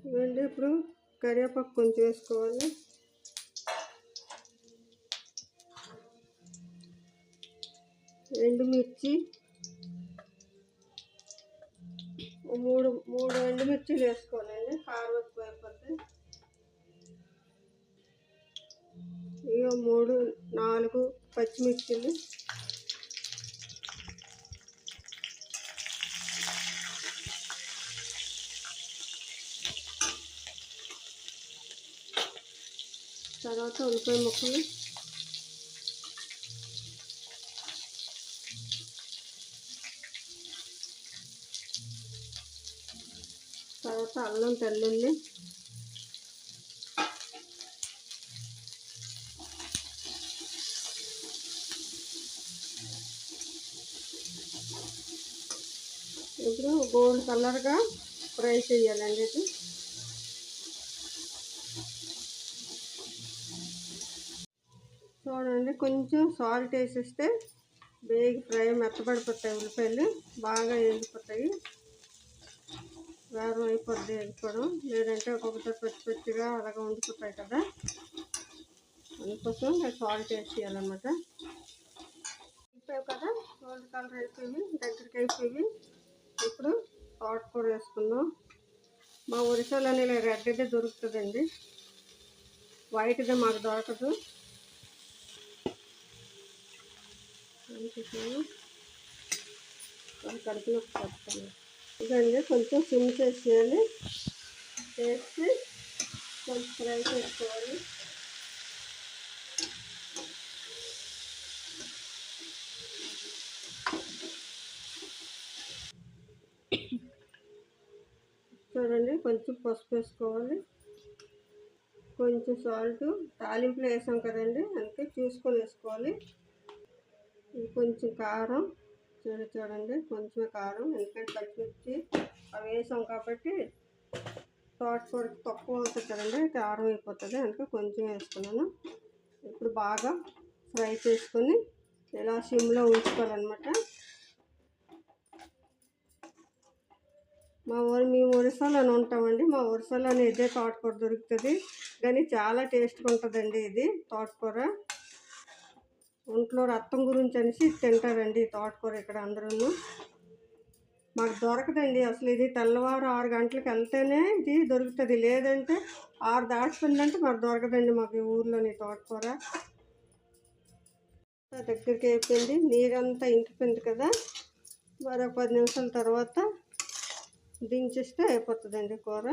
ఇవ్వండి. ఇప్పుడు కరివేపాకు కొంచెం వేసుకోవాలి. ఎండుమిర్చి మూడు ఎండుమిర్చిలు వేసుకోవాలండి, కారం ఎక్కువ అయిపోతే. ఇక 4 పచ్చిమిర్చిలు, తర్వాత ఉల్లిపాయ ముక్కలు, తర్వాత అల్లం తెల్లుల్లి, ఇప్పుడు గోల్డ్ కలర్గా ఫ్రై చేయాలండి. ఇది చూడండి, కొంచెం సాల్ట్ వేసేస్తే బేగి ఫ్రై మెత్తబడిపోతాయి. ఉల్లిపాయలు బాగా వేగిపోతాయి, వేగం అయిపోద్ది వేగిపోవడం. లేదంటే ఒక్కొక్కటి పచ్చిగా అలాగా ఉండిపోతాయి కదా, అందుకోసం సాల్ట్ వేసేయాలన్నమాట. అయిపోయావు కదా, గోల్డ్ కలర్ అయిపోయి దగ్గరికి అయిపోయి. ఇప్పుడు తోటకూర వేసుకుందాం. మా ఒరిస్సాలోనే ఇలా రెడ్దే దొరుకుతుందండి, వైట్దే మాకు దొరకదు. కడుపు నొప్పి పడుతుంది. ఇదండి, కొంచెం సిమ్ చేసేయాలి, చేసి కొంచెం ఫ్రై చేసుకోవాలి. చూడండి, కొంచెం పసుపు వేసుకోవాలి, కొంచెం సాల్ట్. తాలింపులో వేసాం కదండి, అందుకే చూసుకొని వేసుకోవాలి. కొంచెం కారం, చూడండి కొంచెం కారం, ఎందుకంటే పచ్చిమిర్చి అవి వేసాం కాబట్టి తోటకూర తక్కువ అవుతుంది కదండి, కారం అయిపోతుంది, అందుకే కొంచెం వేసుకున్నాను. ఇప్పుడు బాగా ఫ్రై చేసుకొని ఇలా సిమ్లో ఉంచుకోవాలన్నమాట. మేము ఒరిస్సాలోనే ఉంటామండి. మా ఒరిస్సాలోనే ఇదే తోటకూర దొరుకుతుంది, కానీ చాలా టేస్ట్గా ఉంటుందండి. ఇది తోటకూర ఒంట్లో రక్తం గురించి అనేసి తింటారండి ఈ తోటకూర ఇక్కడ అందరూ. మాకు దొరకదండి అసలు. ఇది తెల్లవారు 6 గంటలకు వెళ్తేనే ఇది దొరుకుతుంది, లేదంటే 6 దాటిపోయిందంటే మాకు దొరకదండి. మాకు ఈ ఊర్లోని తోటకూర దగ్గరికి అయిపోయింది, నీరంతా ఇంకిపోయింది కదా. మరో 10 నిమిషాల తర్వాత దించేస్తే అయిపోతుందండి కూర.